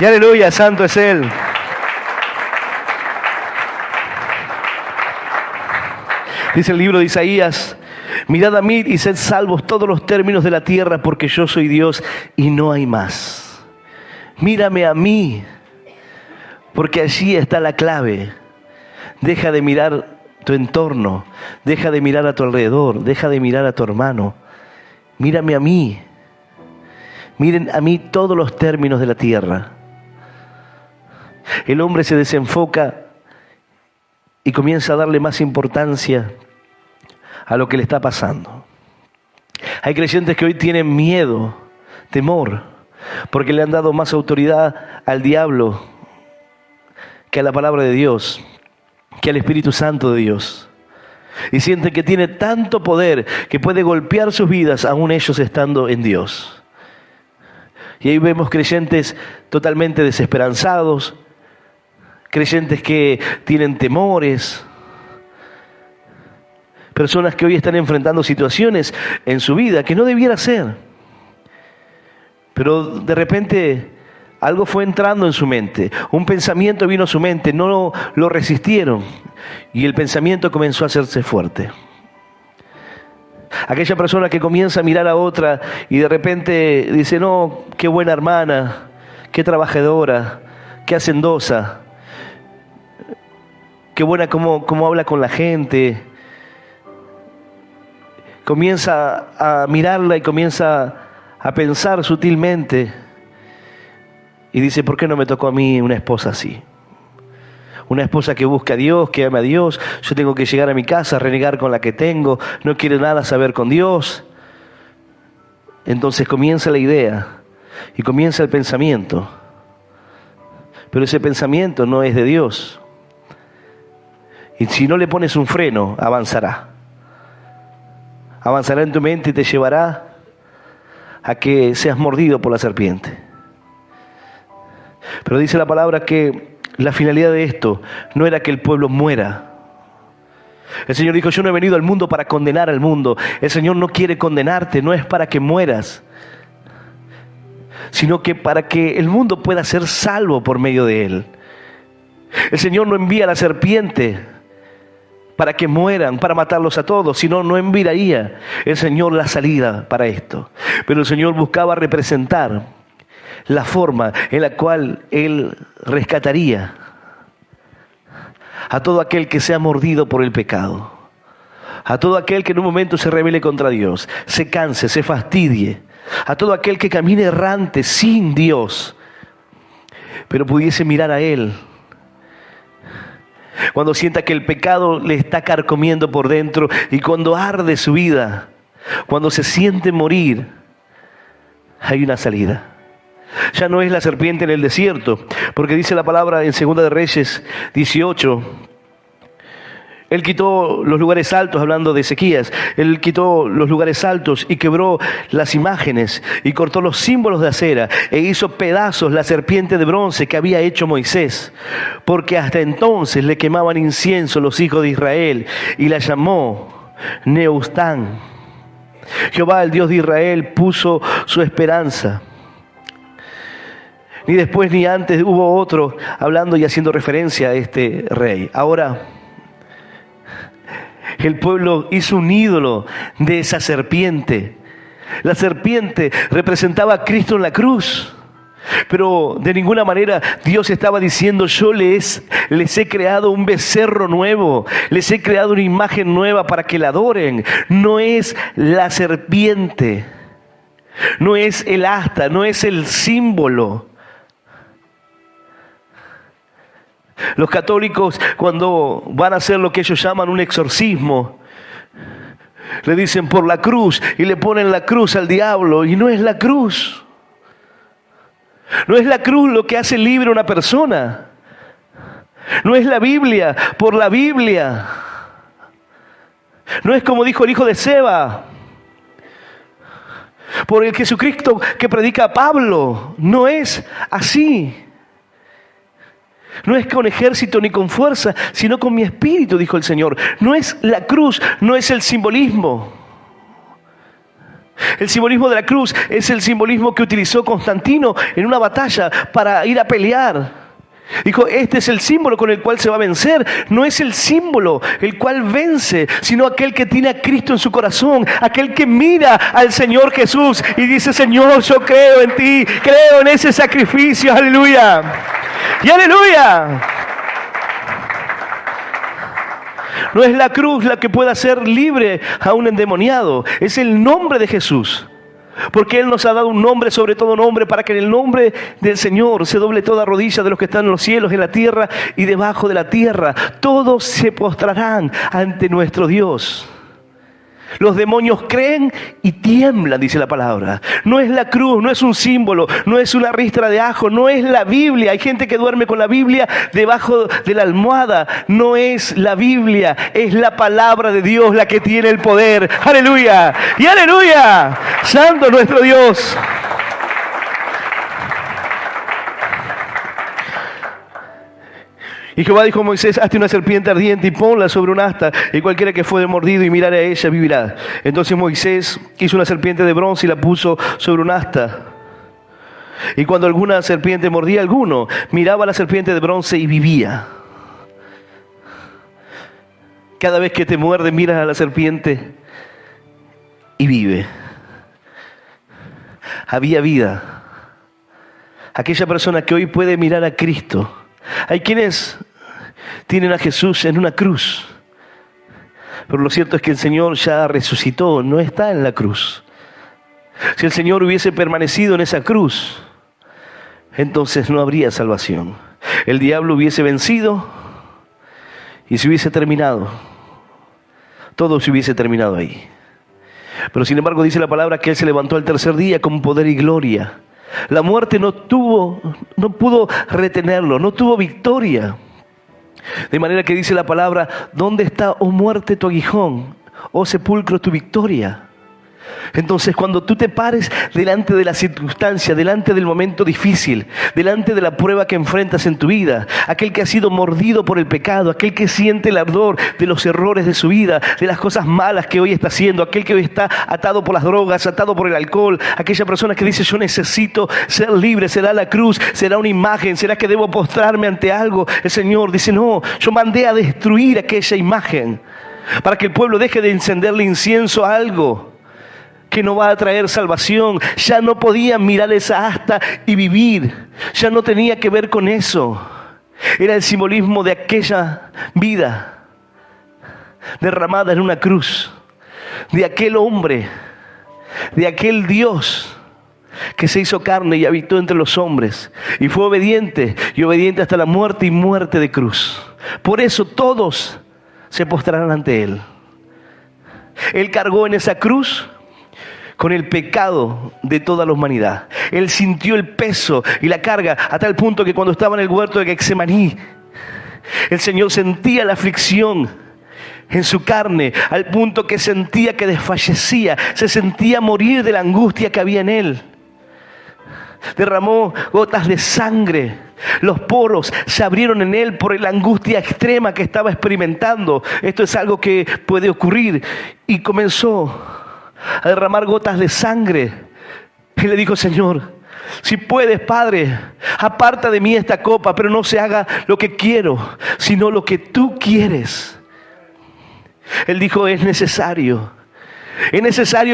Y aleluya, santo es Él. Dice el libro de Isaías: mirad a mí y sed salvos todos los términos de la tierra, porque yo soy Dios y no hay más. Mírame a mí, porque allí está la clave. Deja de mirar tu entorno, deja de mirar a tu alrededor, deja de mirar a tu hermano. Mírame a mí. Miren a mí todos los términos de la tierra. El hombre se desenfoca y comienza a darle más importancia a lo que le está pasando. Hay creyentes que hoy tienen miedo, temor, porque le han dado más autoridad al diablo que a la palabra de Dios, que al Espíritu Santo de Dios. Y sienten que tiene tanto poder que puede golpear sus vidas aún ellos estando en Dios. Y ahí vemos creyentes totalmente desesperanzados, creyentes que tienen temores, personas que hoy están enfrentando situaciones en su vida que no debiera ser. Pero de repente algo fue entrando en su mente, un pensamiento vino a su mente, no lo resistieron y el pensamiento comenzó a hacerse fuerte. Aquella persona que comienza a mirar a otra y de repente dice: no, qué buena hermana, qué trabajadora, qué hacendosa, qué buena cómo habla con la gente. Comienza a mirarla y comienza a pensar sutilmente y dice: ¿por qué no me tocó a mí una esposa así? Una esposa que busca a Dios, que ama a Dios. Yo tengo que llegar a mi casa, renegar con la que tengo, no quiere nada saber con Dios. Entonces comienza la idea y comienza el pensamiento. Pero ese pensamiento no es de Dios. Y si no le pones un freno, avanzará. Avanzará en tu mente y te llevará a que seas mordido por la serpiente. Pero dice la palabra que la finalidad de esto no era que el pueblo muera. El Señor dijo: yo no he venido al mundo para condenar al mundo. El Señor no quiere condenarte, no es para que mueras, sino que para que el mundo pueda ser salvo por medio de Él. El Señor no envía a la serpiente para que mueran, para matarlos a todos, sino no enviaría el Señor la salida para esto. Pero el Señor buscaba representar la forma en la cual Él rescataría a todo aquel que sea mordido por el pecado, a todo aquel que en un momento se rebele contra Dios, se canse, se fastidie, a todo aquel que camine errante sin Dios, pero pudiese mirar a Él. Cuando sienta que el pecado le está carcomiendo por dentro y cuando arde su vida, cuando se siente morir, hay una salida. Ya no es la serpiente en el desierto, porque dice la palabra en 2 de Reyes 18, Él quitó los lugares altos, hablando de Ezequías, Él quitó los lugares altos y quebró las imágenes y cortó los símbolos de acera e hizo pedazos la serpiente de bronce que había hecho Moisés, porque hasta entonces le quemaban incienso los hijos de Israel, y la llamó Nehushtan. Jehová, el Dios de Israel, puso su esperanza. Ni después ni antes hubo otro hablando y haciendo referencia a este rey. Ahora, el pueblo hizo un ídolo de esa serpiente. La serpiente representaba a Cristo en la cruz. Pero de ninguna manera Dios estaba diciendo: yo les he creado un becerro nuevo, les he creado una imagen nueva para que la adoren. No es la serpiente, no es el asta, no es el símbolo. Los católicos, cuando van a hacer lo que ellos llaman un exorcismo, le dicen por la cruz y le ponen la cruz al diablo, y no es la cruz. No es la cruz lo que hace libre a una persona. No es la Biblia por la Biblia. No es como dijo el hijo de Seba, por el Jesucristo que predica Pablo. No es así. No es con ejército ni con fuerza, sino con mi espíritu, dijo el Señor. No es la cruz, no es el simbolismo. El simbolismo de la cruz es el simbolismo que utilizó Constantino en una batalla para ir a pelear. Dijo, este es el símbolo con el cual se va a vencer. No es el símbolo el cual vence, sino aquel que tiene a Cristo en su corazón, aquel que mira al Señor Jesús y dice, Señor, yo creo en ti, creo en ese sacrificio, aleluya. Y aleluya. No es la cruz la que pueda hacer libre a un endemoniado, es el nombre de Jesús. Porque Él nos ha dado un nombre sobre todo nombre, para que en el nombre del Señor se doble toda rodilla de los que están en los cielos, en la tierra y debajo de la tierra. Todos se postrarán ante nuestro Dios. Los demonios creen y tiemblan, dice la palabra. No es la cruz, no es un símbolo, no es una ristra de ajo, no es la Biblia. Hay gente que duerme con la Biblia debajo de la almohada. No es la Biblia, es la palabra de Dios la que tiene el poder. ¡Aleluya! ¡Y aleluya! ¡Santo nuestro Dios! Y Jehová dijo a Moisés, hazte una serpiente ardiente y ponla sobre un asta, y cualquiera que fuere mordido y mirare a ella vivirá. Entonces Moisés hizo una serpiente de bronce y la puso sobre un asta. Y cuando alguna serpiente mordía a alguno, miraba a la serpiente de bronce y vivía. Cada vez que te muerde, miras a la serpiente y vive. Había vida. Aquella persona que hoy puede mirar a Cristo. Hay quienes tienen a Jesús en una cruz, pero lo cierto es que el Señor ya resucitó, no está en la cruz. Si el Señor hubiese permanecido en esa cruz, entonces no habría salvación. El diablo hubiese vencido y se hubiese terminado. Todo se hubiese terminado ahí. Pero sin embargo dice la palabra que Él se levantó al tercer día con poder y gloria. La muerte no pudo retenerlo, no tuvo victoria. De manera que dice la palabra, ¿dónde está, oh muerte, tu aguijón? Oh sepulcro, tu victoria. Entonces cuando tú te pares delante de la circunstancia, delante del momento difícil, delante de la prueba que enfrentas en tu vida, aquel que ha sido mordido por el pecado, aquel que siente el ardor de los errores de su vida, de las cosas malas que hoy está haciendo, aquel que hoy está atado por las drogas, atado por el alcohol, aquella persona que dice, yo necesito ser libre, será la cruz, será una imagen, será que debo postrarme ante algo. El Señor dice, no, yo mandé a destruir aquella imagen para que el pueblo deje de encenderle incienso a algo que no va a traer salvación. Ya no podían mirar esa asta y vivir. Ya no tenía que ver con eso. Era el simbolismo de aquella vida derramada en una cruz, de aquel hombre, de aquel Dios que se hizo carne y habitó entre los hombres y fue obediente, y obediente hasta la muerte y muerte de cruz. Por eso todos se postrarán ante Él. Él cargó en esa cruz con el pecado de toda la humanidad. Él sintió el peso y la carga a tal punto que cuando estaba en el huerto de Getsemaní, el Señor sentía la aflicción en su carne, al punto que sentía que desfallecía, se sentía morir de la angustia que había en Él. Derramó gotas de sangre, los poros se abrieron en Él por la angustia extrema que estaba experimentando. Esto es algo que puede ocurrir. Y comenzó a derramar gotas de sangre. Y le dijo, Señor, si puedes, Padre, aparta de mí esta copa, pero no se haga lo que quiero, sino lo que tú quieres. Él dijo, es necesario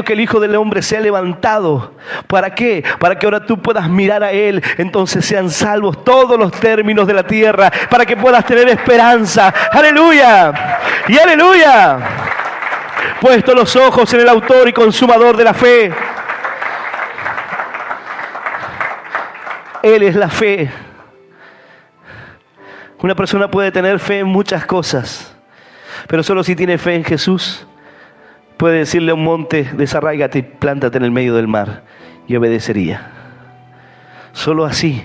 que el Hijo del Hombre sea levantado. ¿Para qué? Para que ahora tú puedas mirar a Él, entonces sean salvos todos los términos de la tierra, para que puedas tener esperanza. ¡Aleluya! ¡Y aleluya! Puesto los ojos en el autor y consumador de la fe. Él es la fe. Una persona puede tener fe en muchas cosas, pero solo si tiene fe en Jesús, puede decirle a un monte, desarráigate y plántate en el medio del mar, y obedecería. Solo así.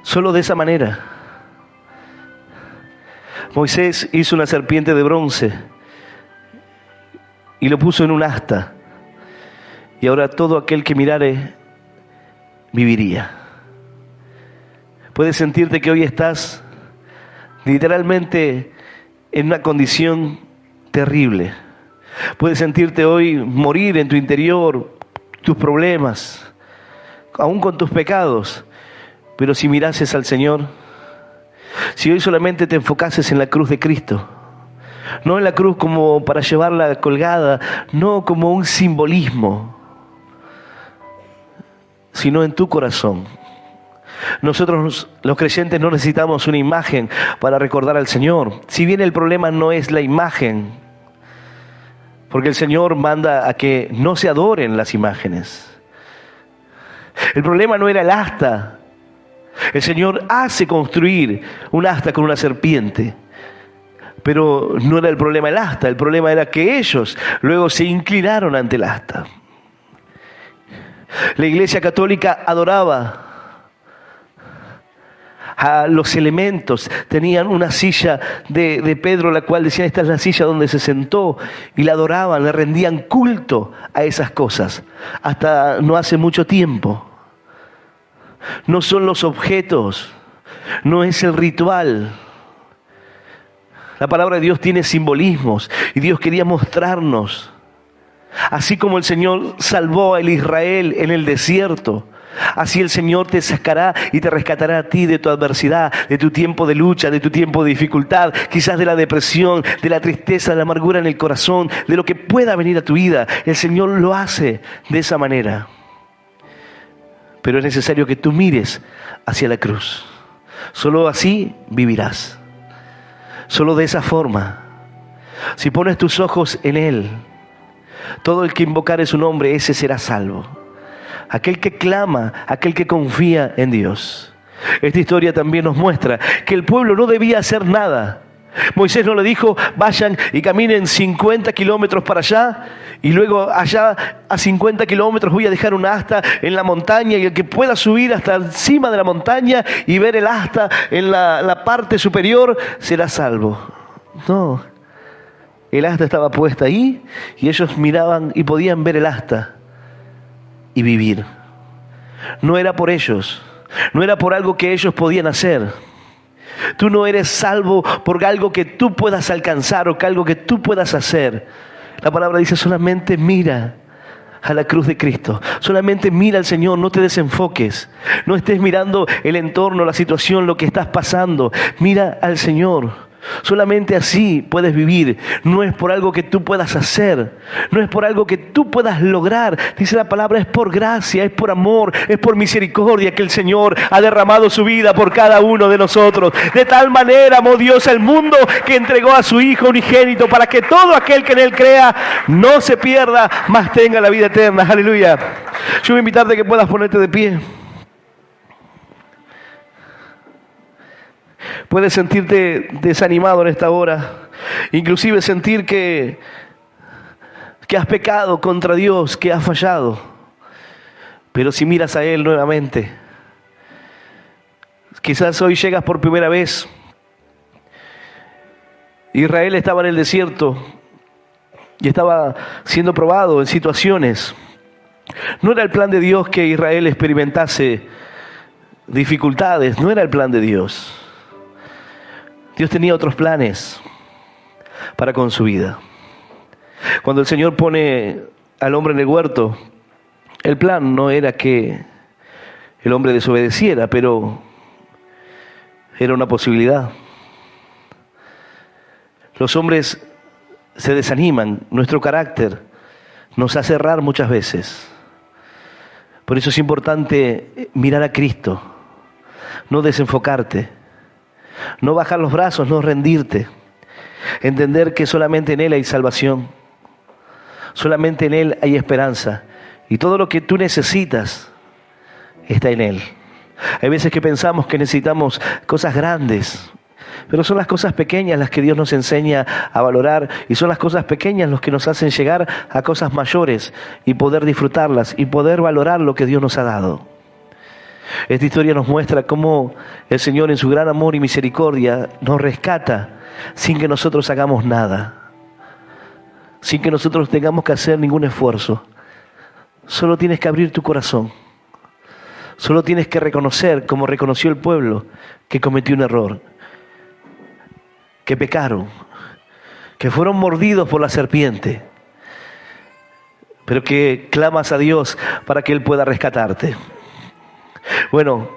Solo de esa manera. Moisés hizo una serpiente de bronce y lo puso en un asta. Y ahora todo aquel que mirare viviría. Puedes sentirte que hoy estás literalmente en una condición terrible. Puedes sentirte hoy morir en tu interior, tus problemas, aún con tus pecados. Pero si mirases al Señor, si hoy solamente te enfocases en la cruz de Cristo, no en la cruz como para llevarla colgada, no como un simbolismo, sino en tu corazón. Nosotros los creyentes no necesitamos una imagen para recordar al Señor. Si bien el problema no es la imagen, porque el Señor manda a que no se adoren las imágenes. El problema no era el asta. El Señor hace construir un asta con una serpiente. Pero no era el problema el asta, el problema era que ellos luego se inclinaron ante el asta. La Iglesia Católica adoraba a los elementos. Tenían una silla de Pedro, la cual decían, esta es la silla donde se sentó, y la adoraban, le rendían culto a esas cosas. Hasta no hace mucho tiempo. No son los objetos, no es el ritual. La palabra de Dios tiene simbolismos y Dios quería mostrarnos. Así como el Señor salvó a Israel en el desierto, así el Señor te sacará y te rescatará a ti de tu adversidad, de tu tiempo de lucha, de tu tiempo de dificultad, quizás de la depresión, de la tristeza, de la amargura en el corazón, de lo que pueda venir a tu vida. El Señor lo hace de esa manera. Pero es necesario que tú mires hacia la cruz. Solo así vivirás. Solo de esa forma. Si pones tus ojos en Él, todo el que invocare su nombre, ese será salvo. Aquel que clama, aquel que confía en Dios. Esta historia también nos muestra que el pueblo no debía hacer nada. Moisés no le dijo, vayan y caminen 50 kilómetros para allá, y luego allá a 50 kilómetros voy a dejar un asta en la montaña, y el que pueda subir hasta encima de la montaña y ver el asta en la parte superior será salvo. No, el asta estaba puesta ahí y ellos miraban y podían ver el asta y vivir. No era por ellos, no era por algo que ellos podían hacer. Tú no eres salvo por algo que tú puedas alcanzar o que algo que tú puedas hacer. La palabra dice, solamente mira a la cruz de Cristo. Solamente mira al Señor, no te desenfoques. No estés mirando el entorno, la situación, lo que estás pasando. Mira al Señor. Solamente así puedes vivir. No es por algo que tú puedas hacer, no es por algo que tú puedas lograr. Dice la palabra, es por gracia, es por amor, es por misericordia que el Señor ha derramado su vida por cada uno de nosotros. De tal manera amó Dios al mundo que entregó a su Hijo unigénito, para que todo aquel que en Él crea no se pierda, mas tenga la vida eterna. Aleluya. Yo voy a invitarte a que puedas ponerte de pie. Puedes sentirte desanimado en esta hora, inclusive sentir que has pecado contra Dios, que has fallado. Pero si miras a Él nuevamente, quizás hoy llegas por primera vez. Israel estaba en el desierto y estaba siendo probado en situaciones. No era el plan de Dios que Israel experimentase dificultades, no era el plan de Dios. Dios tenía otros planes para con su vida. Cuando el Señor pone al hombre en el huerto, el plan no era que el hombre desobedeciera, pero era una posibilidad. Los hombres se desaniman, nuestro carácter nos hace errar muchas veces. Por eso es importante mirar a Cristo, no desenfocarte. No bajar los brazos, no rendirte. Entender que solamente en Él hay salvación. Solamente en Él hay esperanza. Y todo lo que tú necesitas está en Él. Hay veces que pensamos que necesitamos cosas grandes, pero son las cosas pequeñas las que Dios nos enseña a valorar, y son las cosas pequeñas las que nos hacen llegar a cosas mayores y poder disfrutarlas y poder valorar lo que Dios nos ha dado. Esta historia nos muestra cómo el Señor en su gran amor y misericordia nos rescata sin que nosotros hagamos nada, sin que nosotros tengamos que hacer ningún esfuerzo. Solo tienes que abrir tu corazón. Solo tienes que reconocer, como reconoció el pueblo, que cometió un error, que pecaron, que fueron mordidos por la serpiente, pero que clamas a Dios para que Él pueda rescatarte. Bueno,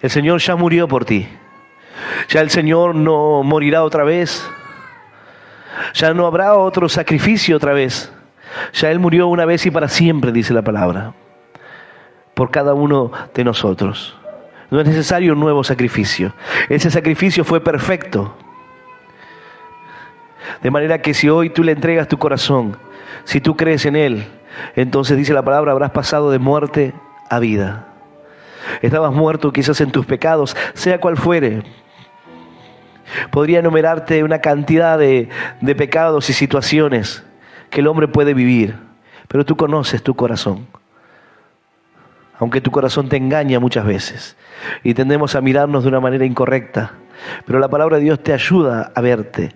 El Señor ya murió por ti. Ya el Señor no morirá otra vez. Ya no habrá otro sacrificio otra vez. Ya Él murió una vez y para siempre, dice la palabra, por cada uno de nosotros. No es necesario un nuevo sacrificio. Ese sacrificio fue perfecto. De manera que si hoy tú le entregas tu corazón, si tú crees en Él, entonces dice la palabra, habrás pasado de muerte a vida. Estabas muerto quizás en tus pecados, sea cual fuere. Podría enumerarte una cantidad de pecados y situaciones que el hombre puede vivir, pero tú conoces tu corazón. Aunque tu corazón te engaña muchas veces y tendemos a mirarnos de una manera incorrecta, pero la palabra de Dios te ayuda a verte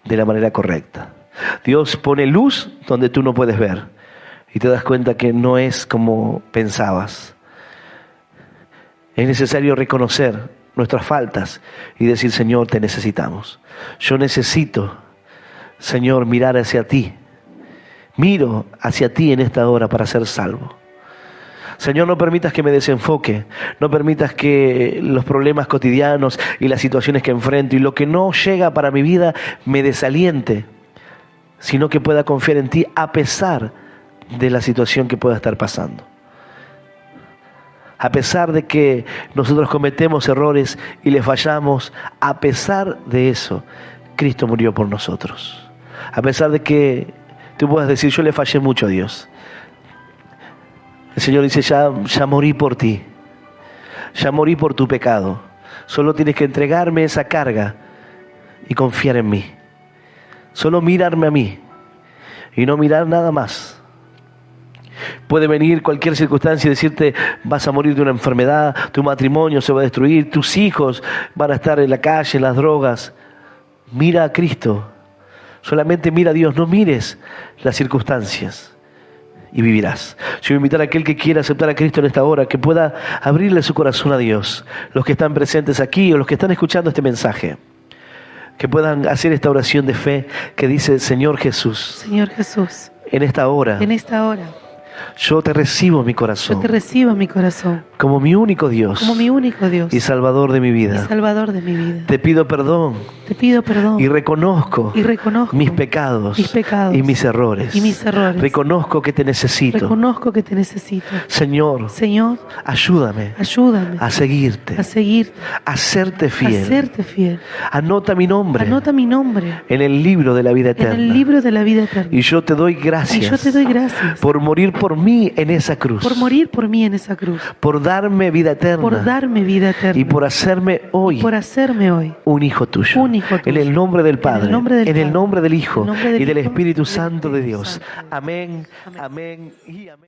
de la manera correcta. Dios pone luz donde tú no puedes ver y te das cuenta que no es como pensabas. Es necesario reconocer nuestras faltas y decir, Señor, te necesitamos. Yo necesito, Señor, mirar hacia ti. Miro hacia ti en esta hora para ser salvo. Señor, no permitas que me desenfoque, no permitas que los problemas cotidianos y las situaciones que enfrento y lo que no llega para mi vida me desaliente, sino que pueda confiar en ti a pesar de la situación que pueda estar pasando. A pesar de que nosotros cometemos errores y le fallamos, a pesar de eso, Cristo murió por nosotros. A pesar de que tú puedas decir, yo le fallé mucho a Dios. El Señor dice, ya morí por ti, ya morí por tu pecado. Solo tienes que entregarme esa carga y confiar en mí. Solo mirarme a mí y no mirar nada más. Puede venir cualquier circunstancia y decirte, vas a morir de una enfermedad, tu matrimonio se va a destruir, tus hijos van a estar en la calle, en las drogas. Mira a Cristo, solamente mira a Dios, no mires las circunstancias. Y vivirás. Yo voy a invitar a aquel que quiera aceptar a Cristo en esta hora, que pueda abrirle su corazón a Dios, los que están presentes aquí o los que están escuchando este mensaje, que puedan hacer esta oración de fe que dice, Señor Jesús, en esta hora, yo te recibo en mi corazón, como mi único Dios, y Salvador de mi vida. Te pido perdón, y reconozco mis pecados, y mis errores. Reconozco que te necesito. Señor, ayúdame a seguirte, a serte fiel. Anota mi nombre en el libro de la vida eterna. Y yo te doy gracias por morir por mí en esa cruz, por darme vida eterna, y por hacerme hoy un hijo tuyo. En el nombre del Padre, en el nombre del Hijo y del Espíritu Santo de Dios. Amén, amén y amén.